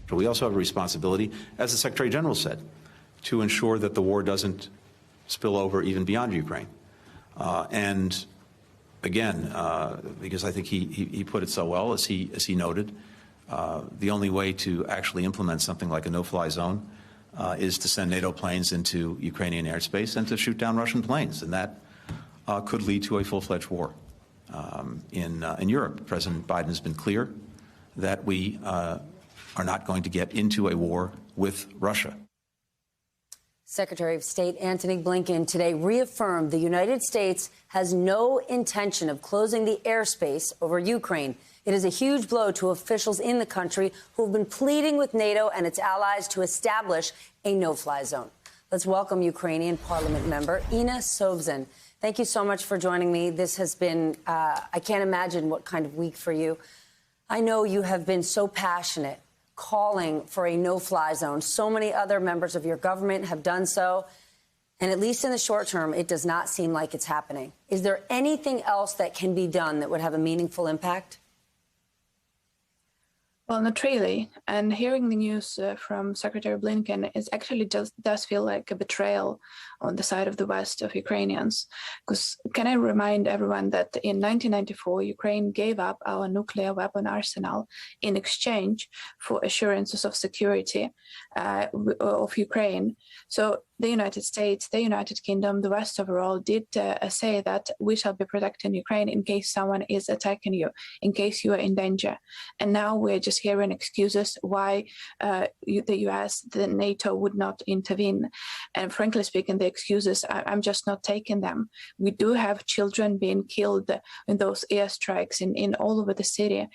But we also have a responsibility, as the Secretary General said, to ensure that the war doesn't spill over even beyond Ukraine. And again, because I think he put it so well, as he noted, the only way to actually implement something like a no-fly zone is to send NATO planes into Ukrainian airspace and to shoot down Russian planes, and that could lead to a full-fledged war in Europe. President Biden has been clear that we are not going to get into a war with Russia. Secretary of State Antony Blinken today reaffirmed the United States has no intention of closing the airspace over Ukraine. It is a huge blow to officials in the country who have been pleading with NATO and its allies to establish a no-fly zone. Let's welcome Ukrainian Parliament member Inna Sovzin. Thank you so much for joining me. This has been, I can't imagine what kind of week for you. I know you have been so passionate calling for a no-fly zone. So many other members of your government have done so. And at least in the short term, it does not seem like it's happening. Is there anything else that can be done that would have a meaningful impact? Well, not really. And hearing the news from Secretary Blinken is actually just does feel like a betrayal on the side of the West of Ukrainians. Because can I remind everyone that in 1994, Ukraine gave up our nuclear weapon arsenal in exchange for assurances of security of Ukraine. So the United States, the United Kingdom, the West overall did say that we shall be protecting Ukraine in case someone is attacking you, in case you are in danger. And now we're just hearing excuses why the US, the NATO would not intervene. And frankly speaking, the excuses, I'm just not taking them. We do have children being killed in those airstrikes in all over the city.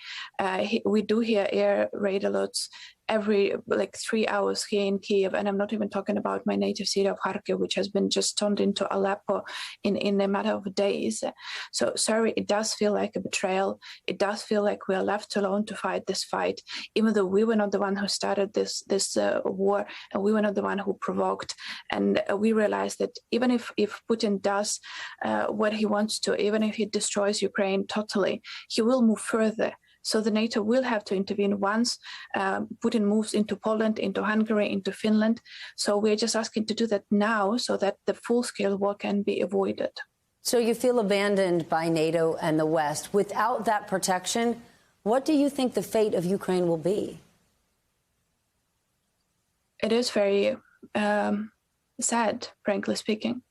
We do hear air raid alerts every 3 hours here in Kiev, and I'm not even talking about my native city of Kharkiv, which has been just turned into Aleppo in a matter of days. So sorry, it does feel like a betrayal. It does feel like we are left alone to fight this fight, even though we were not the one who started this war, and we were not the one who provoked. And we realize that even if Putin does what he wants to, even if he destroys Ukraine totally, he will move further. So the NATO will have to intervene once Putin moves into Poland, into Hungary, into Finland. So we're just asking to do that now so that the full-scale war can be avoided. So you feel abandoned by NATO and the West. Without that protection, what do you think the fate of Ukraine will be? It is very sad, frankly speaking.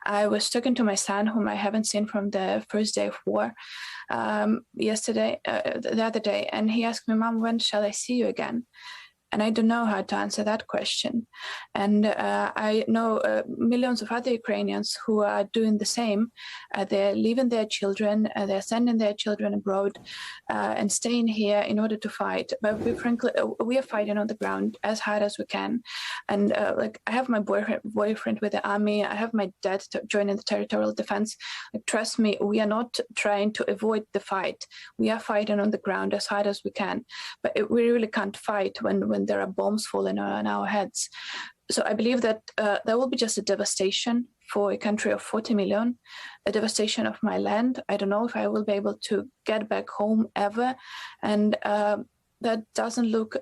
I was talking to my son, whom I haven't seen from the first day of war, the other day, and he asked me, "Mom, when shall I see you again?" And I don't know how to answer that question. And I know millions of other Ukrainians who are doing the same. They're leaving their children, they're sending their children abroad and staying here in order to fight. But we are fighting on the ground as hard as we can. And I have my boyfriend with the army. I have my dad joining the territorial defense. Trust me, we are not trying to avoid the fight. We are fighting on the ground as hard as we can. But we really can't fight when there are bombs falling on our heads. So I believe that there will be just a devastation for a country of 40 million, a devastation of my land. I don't know if I will be able to get back home ever. And that doesn't look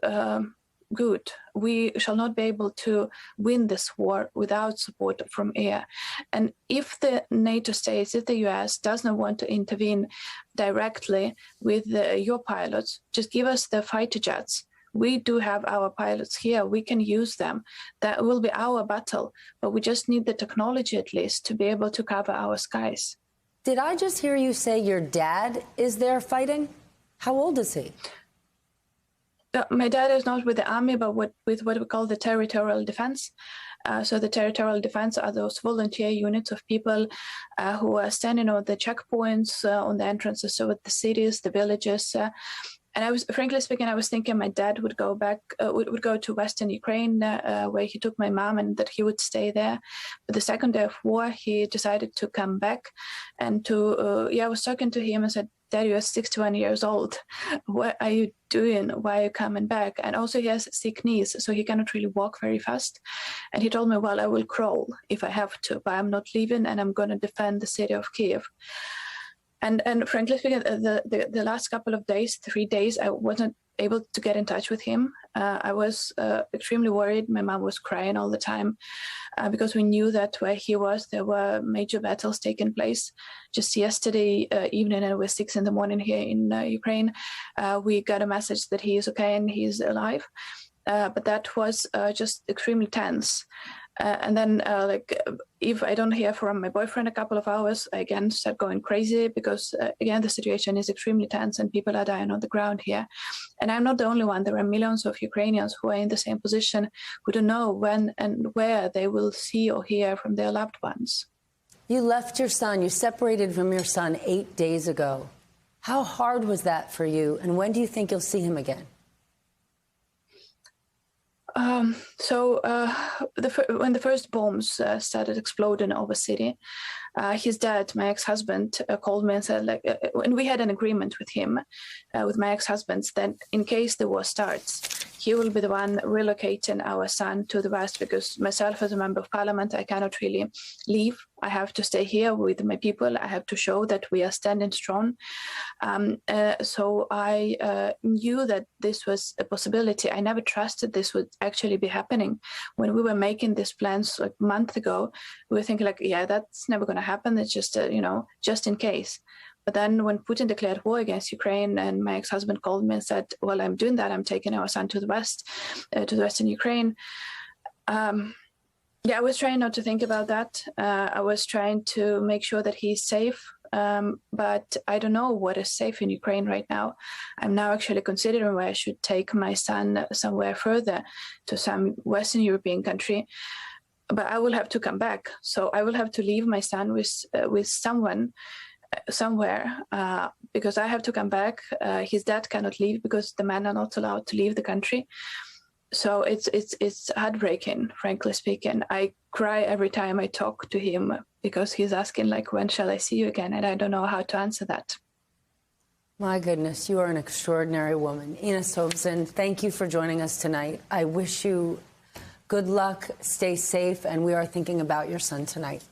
good. We shall not be able to win this war without support from air. And if the NATO states, if the US does not want to intervene directly with your pilots, just give us the fighter jets. We do have our pilots here. We can use them. That will be our battle. But we just need the technology, at least, to be able to cover our skies. Did I just hear you say your dad is there fighting? How old is he? My dad is not with the army, but with what we call the territorial defense. So the territorial defense are those volunteer units of people who are standing on the checkpoints, on the entrances to the cities, the villages. And I was, frankly speaking, I was thinking my dad would go back, would go to Western Ukraine, where he took my mom, and that he would stay there. But the second day of war, he decided to come back. And I was talking to him and said, "Dad, you're 61 years old. What are you doing? Why are you coming back?" And also he has sick knees, so he cannot really walk very fast. And he told me, "Well, I will crawl if I have to, but I'm not leaving, and I'm going to defend the city of Kiev." And frankly speaking, the last couple of days, 3 days, I wasn't able to get in touch with him. I was extremely worried. My mom was crying all the time because we knew that where he was, there were major battles taking place. Just yesterday evening, and it was 6 a.m. here in Ukraine, we got a message that he is okay and he's alive. But that was just extremely tense. And then, if I don't hear from my boyfriend a couple of hours, I again start going crazy because, again, the situation is extremely tense and people are dying on the ground here. And I'm not the only one. There are millions of Ukrainians who are in the same position, who don't know when and where they will see or hear from their loved ones. You left your son, you separated from your son 8 days ago. How hard was that for you? And when do you think you'll see him again? When the first bombs started exploding over city, his dad, my ex-husband, called me and said, and we had an agreement with him, with my ex-husband, that in case the war starts, he will be the one relocating our son to the West, because myself as a member of parliament, I cannot really leave. I have to stay here with my people. I have to show that we are standing strong. So I knew that this was a possibility. I never trusted this would actually be happening. When we were making these plans like a month ago, we were thinking yeah, that's never going to happen. It's just, just in case. But then when Putin declared war against Ukraine, and my ex-husband called me and said, well, I'm doing that. I'm taking our son to the West, to the Western Ukraine. I was trying not to think about that. I was trying to make sure that he's safe. But I don't know what is safe in Ukraine right now. I'm now actually considering where I should take my son somewhere further, to some Western European country. But I will have to come back. So I will have to leave my son with someone somewhere, because I have to come back. His dad cannot leave because the men are not allowed to leave the country. So it's heartbreaking, frankly speaking. I cry every time I talk to him because he's asking, when shall I see you again? And I don't know how to answer that. My goodness, you are an extraordinary woman. Ines Hobson, thank you for joining us tonight. I wish you good luck, stay safe, and we are thinking about your son tonight.